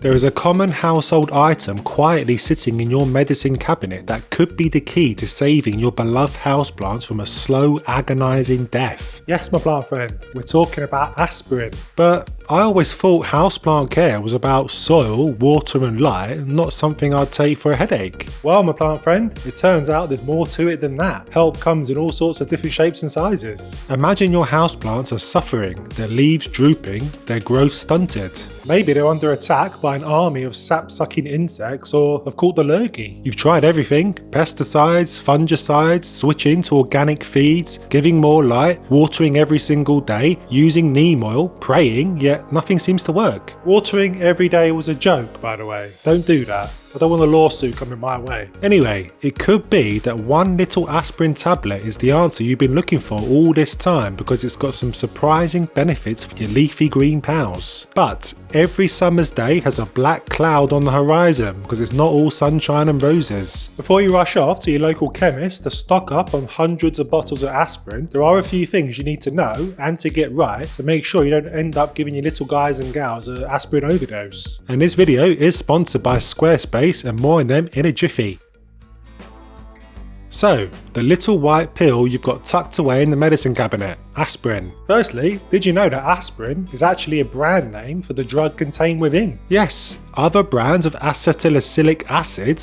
There is a common household item quietly sitting in your medicine cabinet that could be the key to saving your beloved houseplants from a slow, agonising death. Yes, my plant friend, we're talking about aspirin. But I always thought houseplant care was about soil, water and light, not something I'd take for a headache. Well, my plant friend, it turns out there's more to it than that. Help comes in all sorts of different shapes and sizes. Imagine your houseplants are suffering, their leaves drooping, their growth stunted. Maybe they're under attack by an army of sap-sucking insects or have caught the lurgy. You've tried everything: pesticides, fungicides, switching to organic feeds, giving more light, watering every single day, using neem oil, praying, yet nothing seems to work. Watering every day was a joke, by the way. Don't do that. I don't want a lawsuit coming my way. Anyway, it could be that one little aspirin tablet is the answer you've been looking for all this time because it's got some surprising benefits for your leafy green pals. But every summer's day has a black cloud on the horizon because it's not all sunshine and roses. Before you rush off to your local chemist to stock up on hundreds of bottles of aspirin, there are a few things you need to know and to get right to make sure you don't end up giving your little guys and gals an aspirin overdose. And this video is sponsored by Squarespace, and more on them in a jiffy. So, the little white pill you've got tucked away in the medicine cabinet, aspirin. Firstly, did you know that aspirin is actually a brand name for the drug contained within? Yes, other brands of salicylic acid,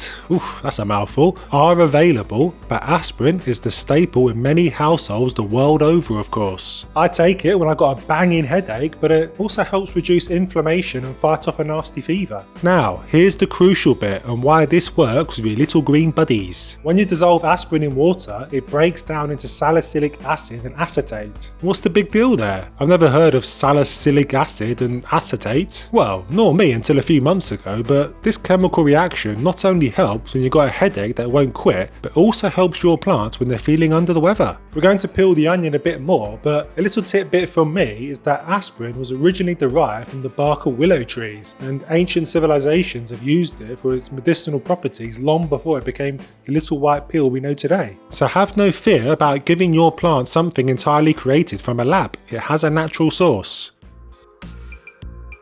that's a mouthful, are available, but aspirin is the staple in many households the world over, of course. I take it when I got a banging headache, but it also helps reduce inflammation and fight off a nasty fever. Now, here's the crucial bit and why this works with your little green buddies. When you dissolve aspirin in water, it breaks down into salicylic acid and acetate. What's the big deal there? I've never heard of salicylic acid and acetate. Well, nor me until a few months ago, but this chemical reaction not only helps when you've got a headache that won't quit, but also helps your plants when they're feeling under the weather. We're going to peel the onion a bit more, but a little tidbit from me is that aspirin was originally derived from the bark of willow trees, and ancient civilizations have used it for its medicinal properties long before it became the little white pill we know today. So have no fear about giving your plant something entirely created from a lab. It has a natural source.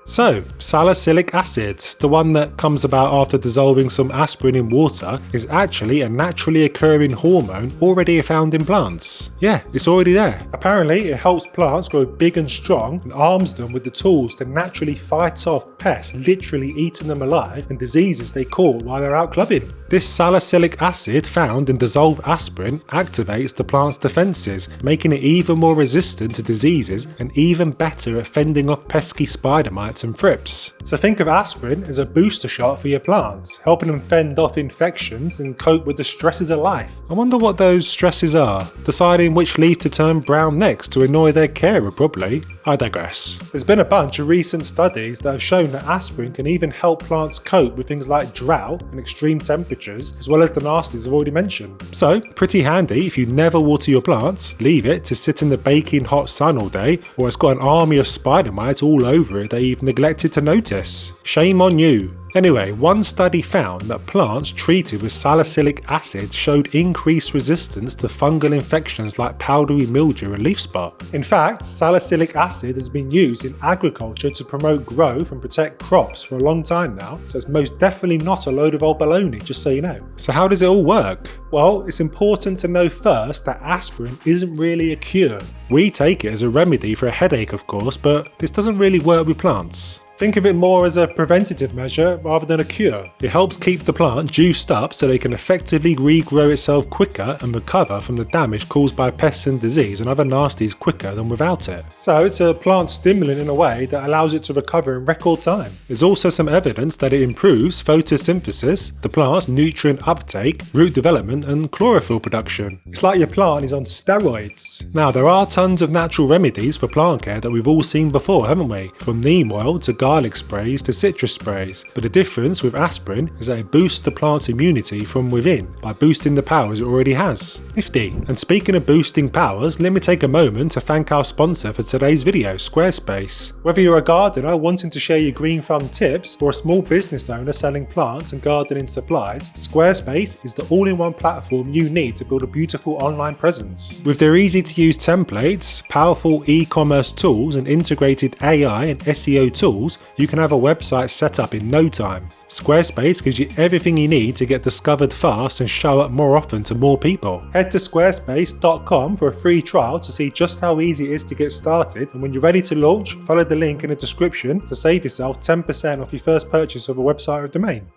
So, salicylic acid, the one that comes about after dissolving some aspirin in water, is actually a naturally occurring hormone already found in plants. Yeah, it's already there. Apparently, it helps plants grow big and strong and arms them with the tools to naturally fight off pests literally eating them alive and diseases they caught while they're out clubbing. This salicylic acid found in dissolved aspirin activates the plant's defences, making it even more resistant to diseases and even better at fending off pesky spider mites and thrips. So think of aspirin as a booster shot for your plants, helping them fend off infections and cope with the stresses of life. I wonder what those stresses are. Deciding which leaf to turn brown next to annoy their carer, probably. I digress. There's been a bunch of recent studies that have shown that aspirin can even help plants cope with things like drought and extreme temperatures, as well as the nasties I've already mentioned. So, pretty handy if you never water your plants, leave it to sit in the baking hot sun all day, or it's got an army of spider mites all over it that you've neglected to notice. Shame on you. Anyway, one study found that plants treated with salicylic acid showed increased resistance to fungal infections like powdery mildew and leaf spot. In fact, salicylic acid has been used in agriculture to promote growth and protect crops for a long time now, so it's most definitely not a load of old baloney, just so you know. So how does it all work? Well, it's important to know first that aspirin isn't really a cure. We take it as a remedy for a headache, of course, but this doesn't really work with plants. Think of it more as a preventative measure rather than a cure. It helps keep the plant juiced up so they can effectively regrow itself quicker and recover from the damage caused by pests and disease and other nasties quicker than without it. So it's a plant stimulant in a way that allows it to recover in record time. There's also some evidence that it improves photosynthesis, the plant's nutrient uptake, root development and chlorophyll production. It's like your plant is on steroids. Now there are tons of natural remedies for plant care that we've all seen before, haven't we? From neem oil to garlic sprays to citrus sprays, but the difference with aspirin is that it boosts the plant's immunity from within by boosting the powers it already has. Nifty. And speaking of boosting powers, let me take a moment to thank our sponsor for today's video, Squarespace. Whether you're a gardener wanting to share your green thumb tips or a small business owner selling plants and gardening supplies, Squarespace is the all-in-one platform you need to build a beautiful online presence. With their easy-to-use templates, powerful e-commerce tools and integrated AI and SEO tools, you can have a website set up in no time. Squarespace gives you everything you need to get discovered fast and show up more often to more people. Head to squarespace.com for a free trial to see just how easy it is to get started, and when you're ready to launch, follow the link in the description to save yourself 10% off your first purchase of a website or domain.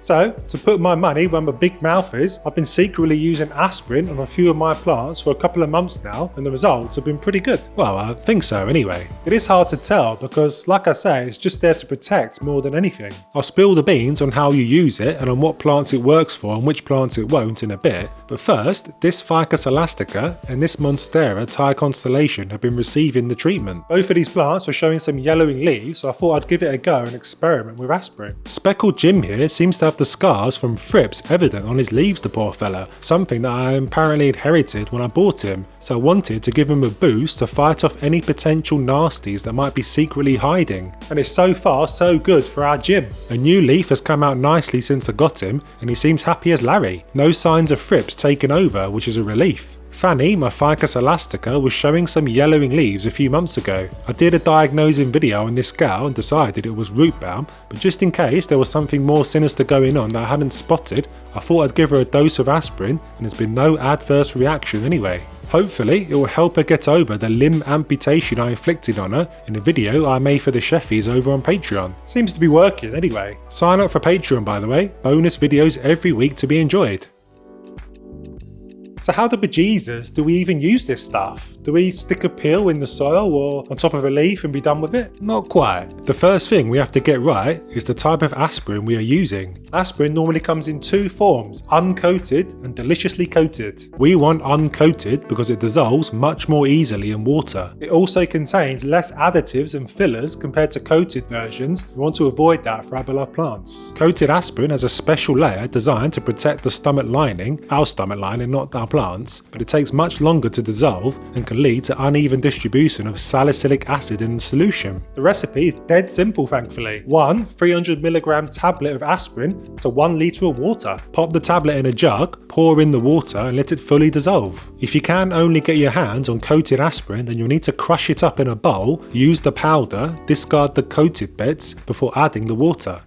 So, to put my money where my big mouth is, I've been secretly using aspirin on a few of my plants for a couple of months now, and the results have been pretty good. Well, I think so anyway. It is hard to tell because, like I say, it's just there to protect more than anything. I'll spill the beans on how you use it and on what plants it works for and which plants it won't in a bit, but first, this Ficus elastica and this Monstera Thai constellation have been receiving the treatment. Both of these plants were showing some yellowing leaves, so I thought I'd give it a go and experiment with aspirin. Speckled Jim here seems to have the scars from thrips evident on his leaves, the poor fella, something that I apparently inherited when I bought him, so I wanted to give him a boost to fight off any potential nasties that might be secretly hiding. And it's so far so good for our Jim. A new leaf has come out nicely since I got him, and he seems happy as Larry. No signs of thrips taken over, which is a relief. Fanny, my Ficus elastica, was showing some yellowing leaves a few months ago. I did a diagnosing video on this gal and decided it was root balm, but just in case there was something more sinister going on that I hadn't spotted, I thought I'd give her a dose of aspirin, and there's been no adverse reaction anyway. Hopefully it will help her get over the limb amputation I inflicted on her in a video I made for the Sheffies over on Patreon. Seems to be working anyway. Sign up for Patreon, by the way, bonus videos every week to be enjoyed. So how the bejesus do we even use this stuff? Do we stick a pill in the soil or on top of a leaf and be done with it? Not quite. The first thing we have to get right is the type of aspirin we are using. Aspirin normally comes in two forms, uncoated and deliciously coated. We want uncoated because it dissolves much more easily in water. It also contains less additives and fillers compared to coated versions. We want to avoid that for our beloved plants. Coated aspirin has a special layer designed to protect the stomach lining, our stomach lining, not our plants, but it takes much longer to dissolve and can lead to uneven distribution of salicylic acid in the solution. The recipe is dead simple, thankfully. 1 300mg tablet of aspirin to 1 litre of water. Pop the tablet in a jug, pour in the water and let it fully dissolve. If you can only get your hands on coated aspirin, then you'll need to crush it up in a bowl, use the powder, discard the coated bits before adding the water.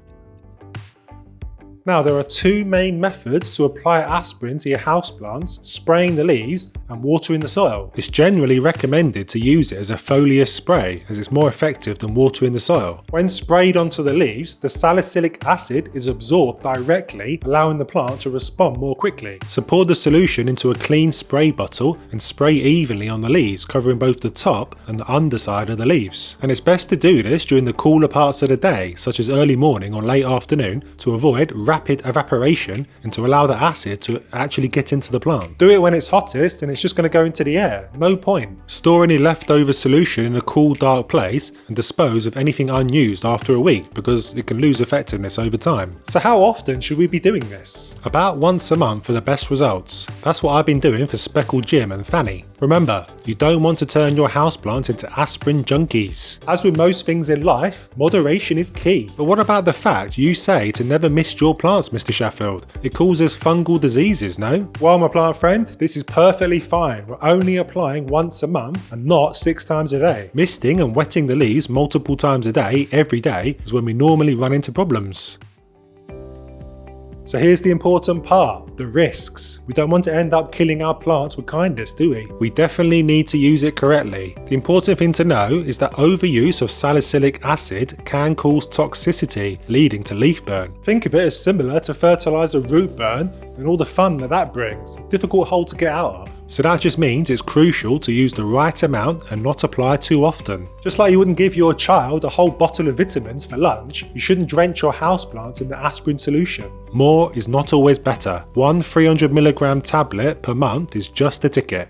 Now, there are two main methods to apply aspirin to your houseplants: spraying the leaves and watering the soil. It's generally recommended to use it as a foliar spray, as it's more effective than watering the soil. When sprayed onto the leaves, the salicylic acid is absorbed directly, allowing the plant to respond more quickly. So pour the solution into a clean spray bottle and spray evenly on the leaves, covering both the top and the underside of the leaves. And it's best to do this during the cooler parts of the day, such as early morning or late afternoon, to avoid rapid evaporation and to allow the acid to actually get into the plant. Do it when it's hottest and it's just going to go into the air. No point. Store any leftover solution in a cool, dark place and dispose of anything unused after a week because it can lose effectiveness over time. So how often should we be doing this? About once a month for the best results. That's what I've been doing for Speckled Jim and Fanny. Remember, you don't want to turn your houseplants into aspirin junkies. As with most things in life, moderation is key. But what about the fact you say to never mist your plants, Mr. Sheffield? It causes fungal diseases, no? Well, my plant friend, this is perfectly fine. We're only applying once a month and not 6 times a day. Misting and wetting the leaves multiple times a day, every day, is when we normally run into problems. So here's the important part, the risks. We don't want to end up killing our plants with kindness, do we? We definitely need to use it correctly. The important thing to know is that overuse of salicylic acid can cause toxicity, leading to leaf burn. Think of it as similar to fertilizer root burn and all the fun that brings. A difficult hole to get out of. So that just means it's crucial to use the right amount and not apply too often. Just like you wouldn't give your child a whole bottle of vitamins for lunch, you shouldn't drench your houseplants in the aspirin solution. More is not always better. 1 300mg tablet per month is just the ticket.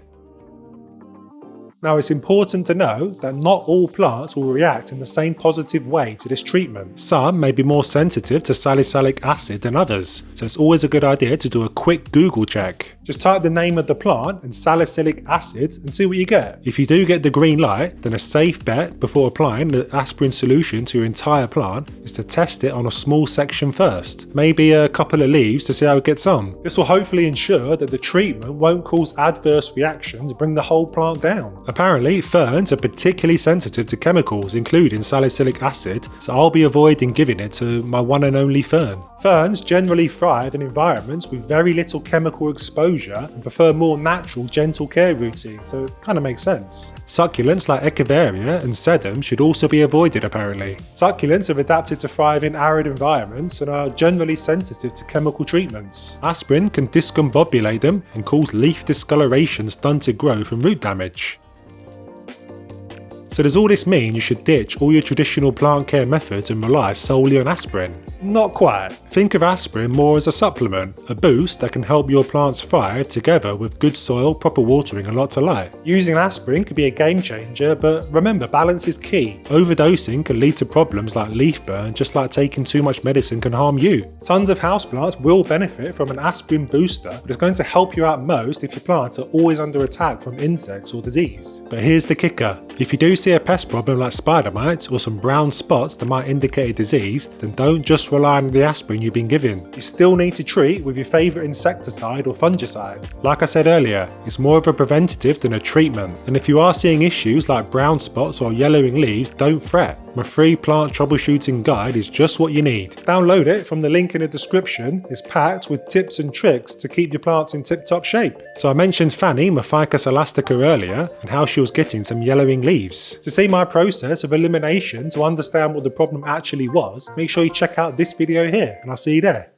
Now, it's important to know that not all plants will react in the same positive way to this treatment. Some may be more sensitive to salicylic acid than others, so it's always a good idea to do a quick Google check. Just type the name of the plant and salicylic acid and see what you get. If you do get the green light, then a safe bet before applying the aspirin solution to your entire plant is to test it on a small section first, maybe a couple of leaves to see how it gets on. This will hopefully ensure that the treatment won't cause adverse reactions and bring the whole plant down. Apparently, ferns are particularly sensitive to chemicals including salicylic acid, so I'll be avoiding giving it to my one and only fern. Ferns generally thrive in environments with very little chemical exposure and prefer more natural, gentle care routines, so it kind of makes sense. Succulents like Echeveria and sedum should also be avoided apparently. Succulents have adapted to thrive in arid environments and are generally sensitive to chemical treatments. Aspirin can discombobulate them and cause leaf discoloration, stunted growth and root damage. So does all this mean you should ditch all your traditional plant care methods and rely solely on aspirin? Not quite. Think of aspirin more as a supplement, a boost that can help your plants thrive together with good soil, proper watering and lots of light. Using aspirin could be a game changer, but remember, balance is key. Overdosing can lead to problems like leaf burn, just like taking too much medicine can harm you. Tons of houseplants will benefit from an aspirin booster, but it's going to help you out most if your plants are always under attack from insects or disease. But here's the kicker. If you do see a pest problem like spider mites or some brown spots that might indicate a disease, then don't just rely on the aspirin you've been given. You still need to treat with your favourite insecticide or fungicide. Like I said earlier, it's more of a preventative than a treatment, and if you are seeing issues like brown spots or yellowing leaves, don't fret. My free plant troubleshooting guide is just what you need. Download it from the link in the description. It's packed with tips and tricks to keep your plants in tip-top shape. So I mentioned Fanny, my Ficus elastica earlier, and how she was getting some yellowing leaves. To see my process of elimination to understand what the problem actually was, make sure you check out this video here, and I'll see you there.